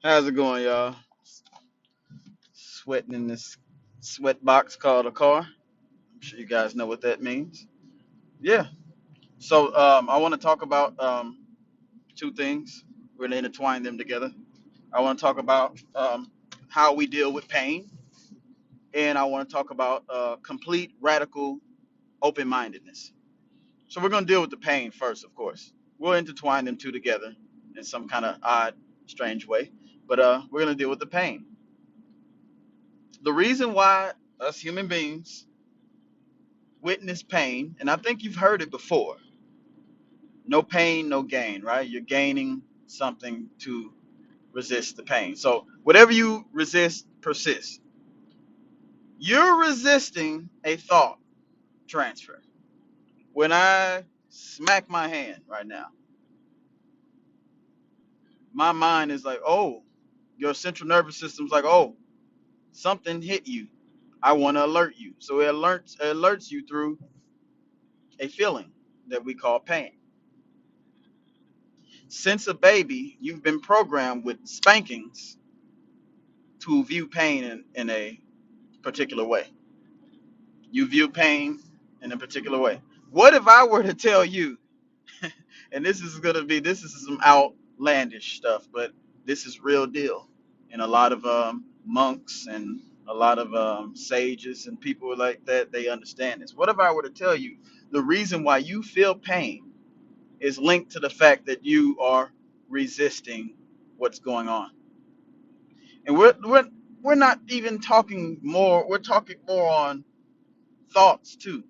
How's it going, y'all? Sweating in this sweat box called a car. I'm sure you guys know what that means. Yeah. So I want to talk about two things. We're going to intertwine them together. I want to talk about how we deal with pain, and I want to talk about complete radical open-mindedness. So we're going to deal with the pain first, of course. We'll intertwine them two together in some kind of odd, strange way, but we're going to deal with the pain. The reason why us human beings witness pain, and I think you've heard it before. No pain, no gain, right? You're gaining something to resist the pain. So whatever you resist persists. You're resisting a thought transfer. When I smack my hand right now, my mind is like, oh, your central nervous system's like, oh, something hit you. I want to alert you. So it alerts you through a feeling that we call pain. Since a baby, you've been programmed with spankings to view pain in a particular way. You view pain in a particular way. What if I were to tell you, and this is some outlandish stuff, but this is real deal. And a lot of monks and a lot of sages and people like that, they understand this. What if I were to tell you the reason why you feel pain is linked to the fact that you are resisting what's going on? And we're not even talking more. We're talking more on thoughts too,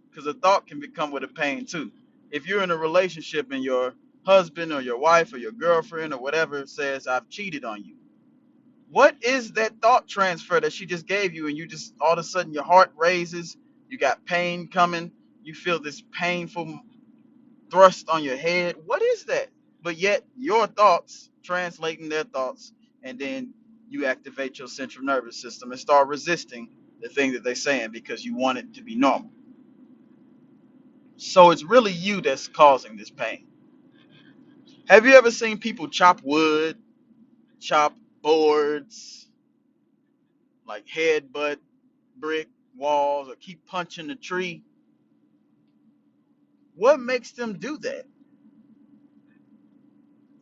because a thought can become with a pain too. If you're in a relationship and your husband or your wife or your girlfriend or whatever says, "I've cheated on you," what is that thought transfer that she just gave you, and you just all of a sudden your heart raises, you got pain coming, you feel this painful thrust on your head. What is that? But yet your thoughts translating their thoughts, and then you activate your central nervous system and start resisting the thing that they're saying because you want it to be normal. So it's really you that's causing this pain. Have you ever seen people chop wood, chop boards, like headbutt brick walls, or keep punching the tree? What makes them do that?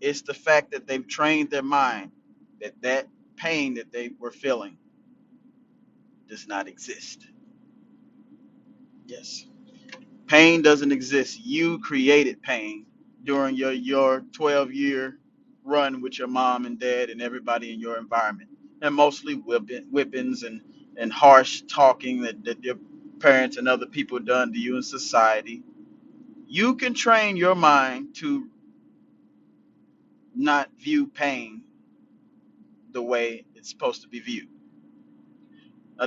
It's the fact that they've trained their mind that that pain that they were feeling does not exist. Yes. Pain doesn't exist. You created pain during your 12-year run with your mom and dad and everybody in your environment. And mostly whippings and harsh talking that your parents and other people done to you in society. You can train your mind to not view pain the way it's supposed to be viewed.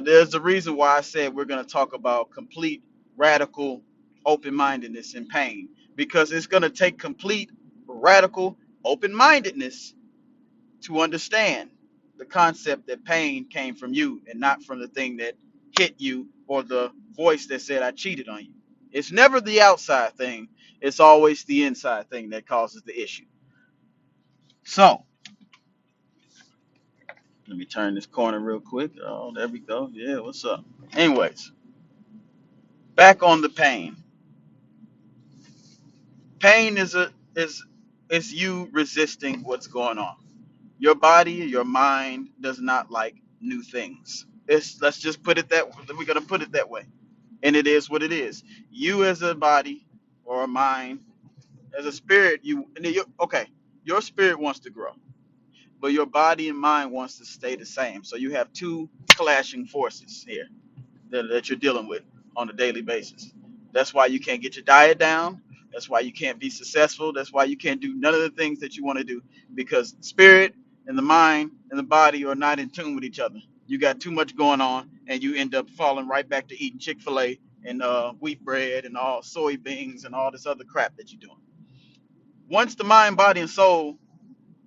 There's a reason why I said we're going to talk about complete, radical open mindedness in pain, because it's going to take complete, radical open mindedness to understand the concept that pain came from you and not from the thing that hit you or the voice that said, I cheated on you. It's never the outside thing, it's always the inside thing that causes the issue. So, let me turn this corner real quick. Oh, there we go. Yeah, what's up? Anyways, back on the pain. Pain is you resisting what's going on. Your body, your mind does not like new things. It's let's just put it that we're gonna put it that way, and it is what it is. You as a body or a mind, as a spirit, okay. Your spirit wants to grow, but your body and mind wants to stay the same. So you have two clashing forces here that you're dealing with on a daily basis. That's why you can't get your diet down. That's why you can't be successful. That's why you can't do none of the things that you want to do, because spirit and the mind and the body are not in tune with each other. You got too much going on, and you end up falling right back to eating Chick-fil-A and wheat bread and all soybeans and all this other crap that you're doing. Once the mind, body, and soul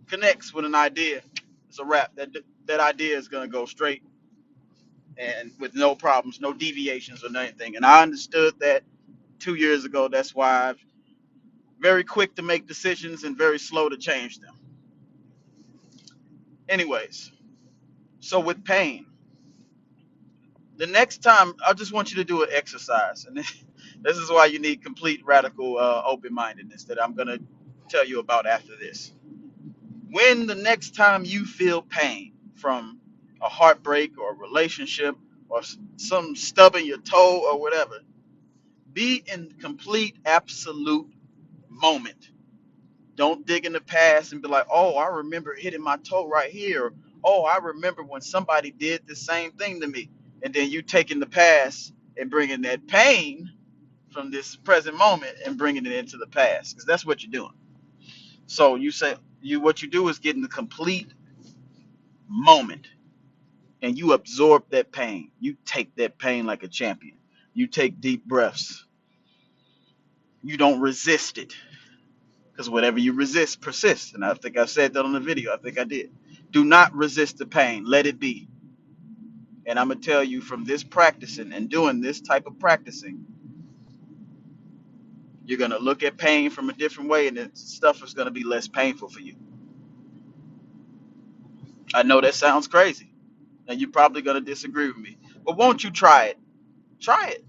connects with an idea, it's a wrap. That idea is gonna go straight and with no problems, no deviations or anything. And I understood that 2 years ago. That's why I'm very quick to make decisions and very slow to change them. Anyways, so with pain, the next time I just want you to do an exercise, and this is why you need complete radical open-mindedness that I'm gonna tell you about after this. When the next time you feel pain from a heartbreak or a relationship or some stubbing your toe or whatever, be in complete absolute moment. Don't dig in the past and be like, oh, I remember hitting my toe right here. Oh, I remember when somebody did the same thing to me. And then you taking the past and bringing that pain from this present moment and bringing it into the past, because that's what you're doing. So you say what you do is get in the complete moment and you absorb that pain. You take that pain like a champion. You take deep breaths. You don't resist it, because whatever you resist persists. And I think I said that on the video. I think I did. Do not resist the pain. Let it be. And I'm gonna tell you, from this practicing and doing this type of practicing, you're gonna look at pain from a different way, and the stuff is gonna be less painful for you. I know that sounds crazy, and you're probably gonna disagree with me, but won't you try it? Try it.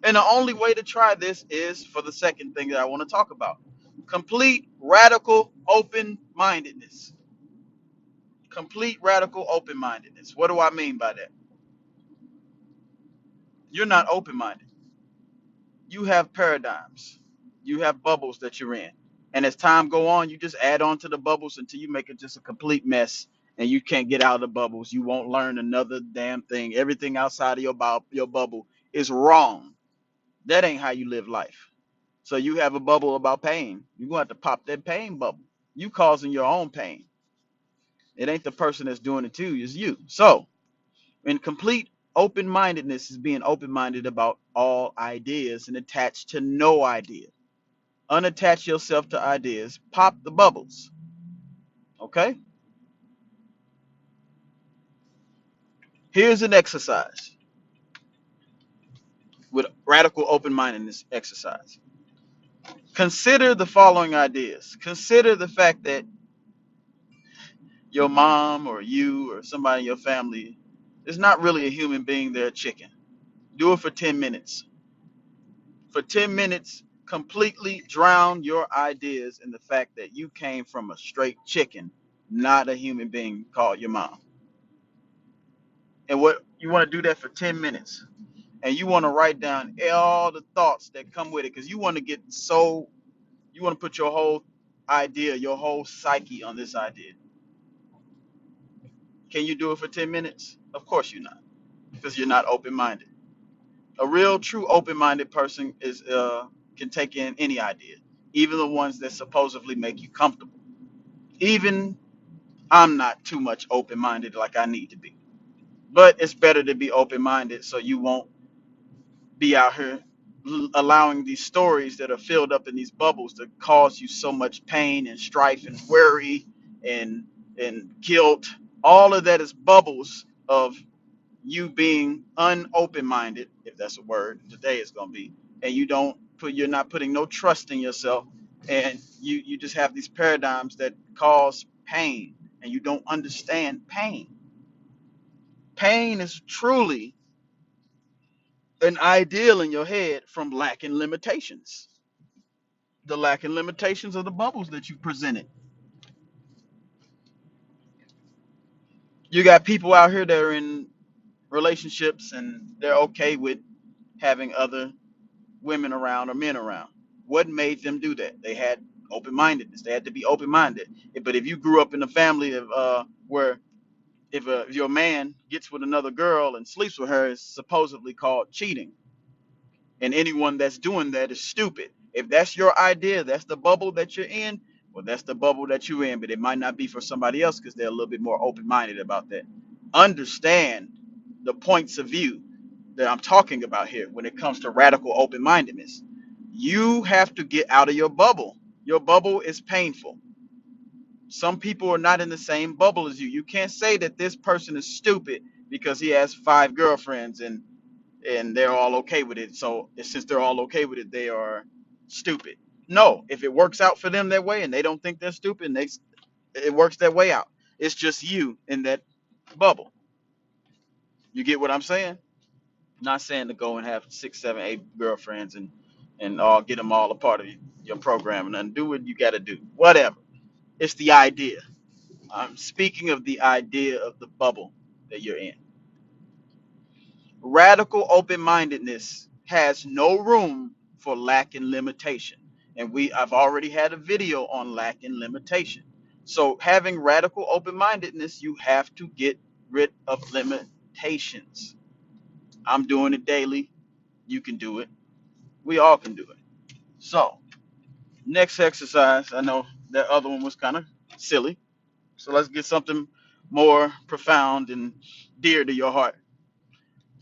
And the only way to try this is for the second thing that I want to talk about: complete radical open mindedness. Complete radical open mindedness. What do I mean by that? You're not open minded. You have paradigms. You have bubbles that you're in. And as time go on, you just add on to the bubbles until you make it just a complete mess and you can't get out of the bubbles. You won't learn another damn thing. Everything outside of your bubble is wrong. That ain't how you live life. So you have a bubble about pain. You're going to have to pop that pain bubble. You causing your own pain. It ain't the person that's doing it to you, it's you. So, in complete open mindedness is being open minded about all ideas and attached to no idea. Unattach yourself to ideas, pop the bubbles. Okay? Here's an exercise with radical open mindedness exercise. Consider the following ideas. Consider the fact that your mom or you or somebody in your family is not really a human being, they're a chicken. Do it for 10 minutes. For 10 minutes, completely drown your ideas in the fact that you came from a straight chicken, not a human being called your mom. And what you want to do that for 10 minutes. And you want to write down all the thoughts that come with it, because you want to you want to put your whole idea, your whole psyche on this idea. Can you do it for 10 minutes? Of course you're not, because you're not open minded. A real, true, open-minded person is can take in any idea, even the ones that supposedly make you comfortable. Even I'm not too much open-minded like I need to be, but it's better to be open-minded so you won't be out here allowing these stories that are filled up in these bubbles to cause you so much pain and strife and worry and guilt. All of that is bubbles of you being unopen minded, if that's a word, today is gonna be, and you're not putting no trust in yourself, and you just have these paradigms that cause pain, and you don't understand pain. Pain is truly an ideal in your head from lacking limitations. The lacking limitations of the bubbles that you presented. You got people out here that are in relationships and they're okay with having other women around or men around. What made them do that? They had open mindedness. They had to be open minded. But if you grew up in a family of where if your man gets with another girl and sleeps with her, it's supposedly called cheating. And anyone that's doing that is stupid. If that's your idea, that's the bubble that you're in, well, that's the bubble that you're in. But it might not be for somebody else because they're a little bit more open minded about that. Understand the points of view that I'm talking about here when it comes to radical open mindedness. You have to get out of your bubble. Your bubble is painful. Some people are not in the same bubble as you. You can't say that this person is stupid because he has 5 girlfriends and they're all okay with it. So since they're all okay with it, they are stupid. No, if it works out for them that way and they don't think they're stupid, and it works that way out. It's just you in that bubble. You get what I'm saying? Not saying to go and have 6, 7, 8 girlfriends and all get them all a part of your program and then do what you got to do. Whatever. It's the idea. I'm speaking of the idea of the bubble that you're in. Radical open-mindedness has no room for lack and limitation. And I've already had a video on lack and limitation. So having radical open-mindedness, you have to get rid of limitations. I'm doing it daily. You can do it. We all can do it. So next exercise, I know that other one was kind of silly. So let's get something more profound and dear to your heart.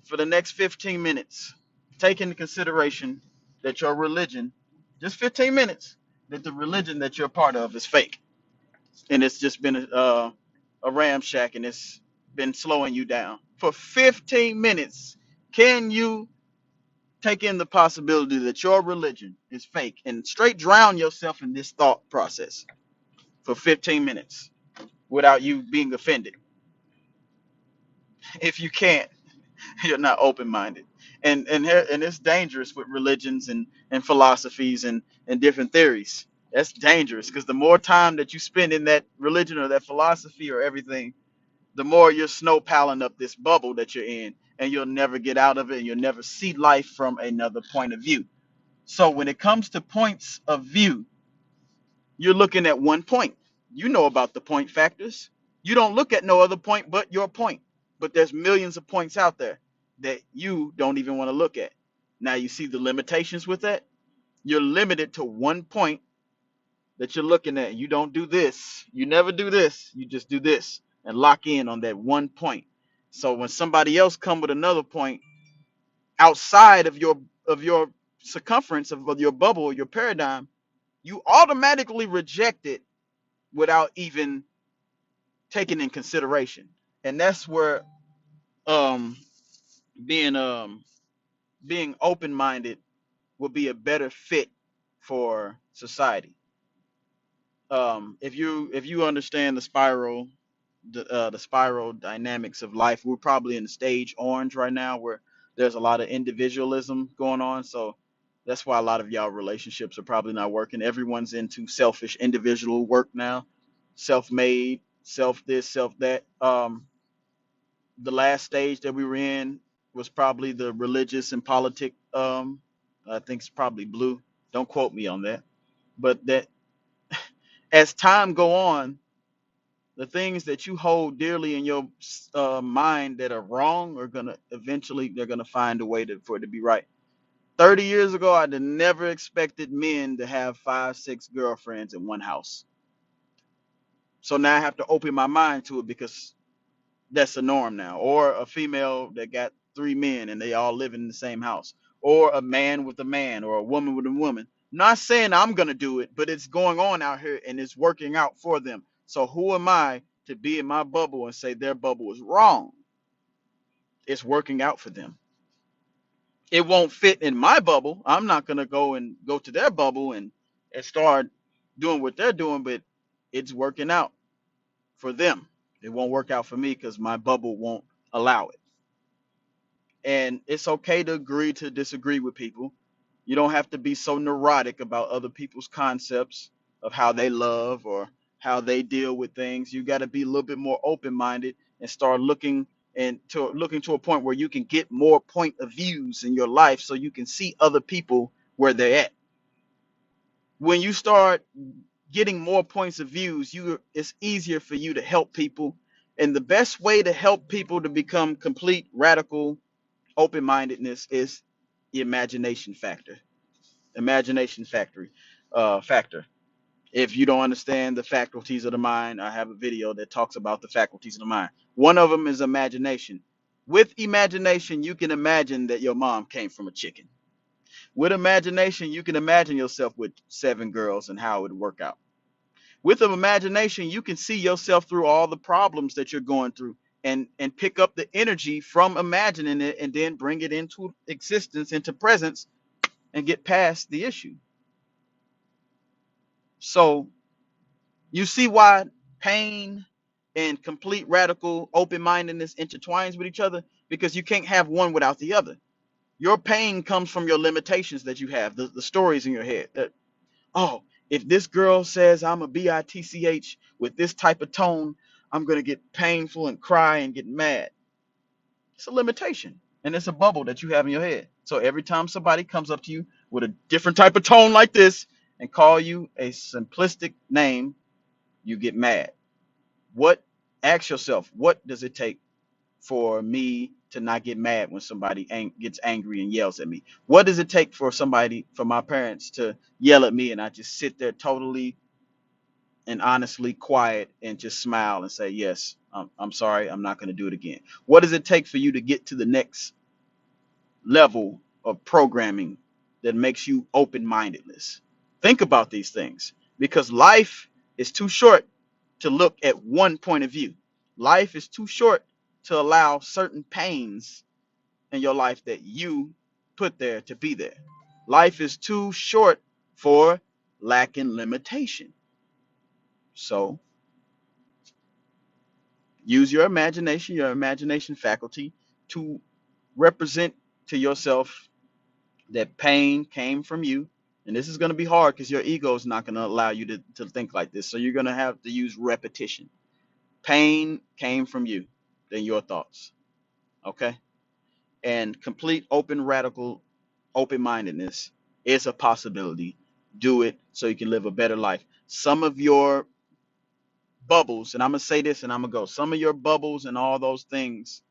For the next 15 minutes, take into consideration that your religion, just 15 minutes, that the religion that you're a part of is fake. And it's just been a ramshack and it's been slowing you down. For 15 minutes, can you take in the possibility that your religion is fake and straight drown yourself in this thought process for 15 minutes without you being offended? If you can't, you're not open-minded. And it's dangerous with religions and philosophies and different theories. That's dangerous because the more time that you spend in that religion or that philosophy or everything, the more you're snow piling up this bubble that you're in, and you'll never get out of it, and you'll never see life from another point of view. So when it comes to points of view, you're looking at one point. You know about the point factors. You don't look at no other point but your point. But there's millions of points out there that you don't even want to look at. Now you see the limitations with that. You're limited to one point that you're looking at. You don't do this. You never do this. You just do this and lock in on that one point. So when somebody else come with another point outside of your circumference of your bubble, your paradigm, you automatically reject it without even taking in consideration. And that's where um being being open-minded will be a better fit for society. If you understand the spiral dynamics of life, we're probably in the stage orange right now where there's a lot of individualism going on. So that's why a lot of y'all relationships are probably not working. Everyone's into selfish individual work now, self-made, self this, self that. The last stage that we were in was probably the religious and politic. I think it's probably blue. Don't quote me on that. But that as time go on, the things that you hold dearly in your mind that are wrong are gonna eventually they're gonna find a way for it to be right. 30 years ago, I'd have never expected men to have 5, 6 girlfriends in one house. So now I have to open my mind to it because that's the norm now. Or a female that got 3 men and they all live in the same house. Or a man with a man or a woman with a woman. Not saying I'm gonna do it, but it's going on out here and it's working out for them. So who am I to be in my bubble and say their bubble is wrong? It's working out for them. It won't fit in my bubble. I'm not gonna go to their bubble and start doing what they're doing, but it's working out for them. It won't work out for me because my bubble won't allow it. And it's okay to agree to disagree with people. You don't have to be so neurotic about other people's concepts of how they love or how they deal with things. You got to be a little bit more open-minded and start looking to a point where you can get more point of views in your life so you can see other people where they're at. When you start getting more points of views, it's easier for you to help people. And the best way to help people to become complete radical open-mindedness is the imagination factor. Imagination factory factor. If you don't understand the faculties of the mind, I have a video that talks about the faculties of the mind. One of them is imagination. With imagination, you can imagine that your mom came from a chicken. With imagination, you can imagine yourself with 7 girls and how it would work out. With an imagination, you can see yourself through all the problems that you're going through and pick up the energy from imagining it and then bring it into existence, into presence, and get past the issue. So you see why pain and complete radical open-mindedness intertwines with each other, because you can't have one without the other. Your pain comes from your limitations that you have, the stories in your head that, oh, if this girl says I'm a bitch with this type of tone, I'm going to get painful and cry and get mad. It's a limitation, and it's a bubble that you have in your head. So every time somebody comes up to you with a different type of tone like this and call you a simplistic name, you get mad. What Ask yourself, what does it take for me to not get mad when somebody gets angry and yells at me? What does it take for my parents to yell at me and I just sit there totally and honestly quiet and just smile and say, yes, I'm sorry, I'm not going to do it again? What does it take for you to get to the next level of programming that makes you open-mindedness? Think about these things, because life is too short to look at one point of view. Life is too short to allow certain pains in your life that you put there to be there. Life is too short for lacking limitation. So use your imagination faculty, to represent to yourself that pain came from you. And this is going to be hard because your ego is not going to allow you to think like this. So you're going to have to use repetition. Pain came from you, then your thoughts. Okay? And complete open mindedness is a possibility. Do it so you can live a better life. Some of your bubbles, and I'm going to say this and I'm going to go, some of your bubbles and all those things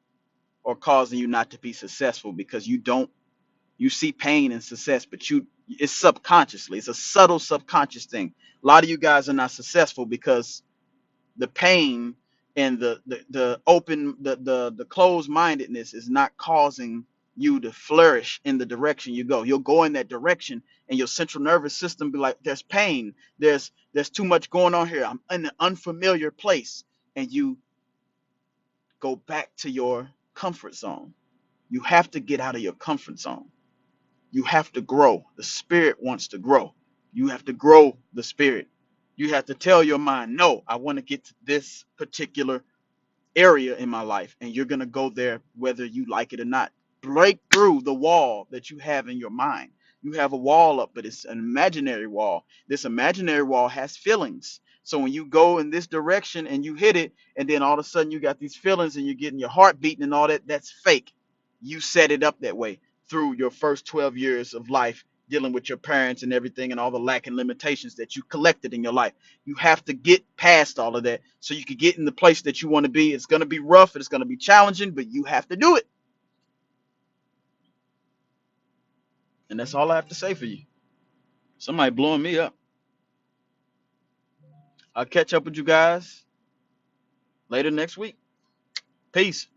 are causing you not to be successful, because you see pain and success, but it's subconsciously. It's a subtle subconscious thing. A lot of you guys are not successful because the pain and the closed mindedness is not causing you to flourish in the direction you go. You'll go in that direction and your central nervous system be like, there's pain, there's too much going on here, I'm in an unfamiliar place, and you go back to your comfort zone. You have to get out of your comfort zone. You have to grow. The spirit wants to grow. You have to grow the spirit. You have to tell your mind, no, I want to get to this particular area in my life, and you're going to go there whether you like it or not. Break through the wall that you have in your mind. You have a wall up, but it's an imaginary wall. This imaginary wall has feelings. So when you go in this direction and you hit it, and then all of a sudden you got these feelings and you're getting your heart beating and all that, that's fake. You set it up that way through your first 12 years of life, dealing with your parents and everything and all the lack and limitations that you collected in your life. You have to get past all of that so you can get in the place that you want to be. It's going to be rough, it's going to be challenging, but you have to do it. And that's all I have to say for you. Somebody blowing me up. I'll catch up with you guys later next week. Peace.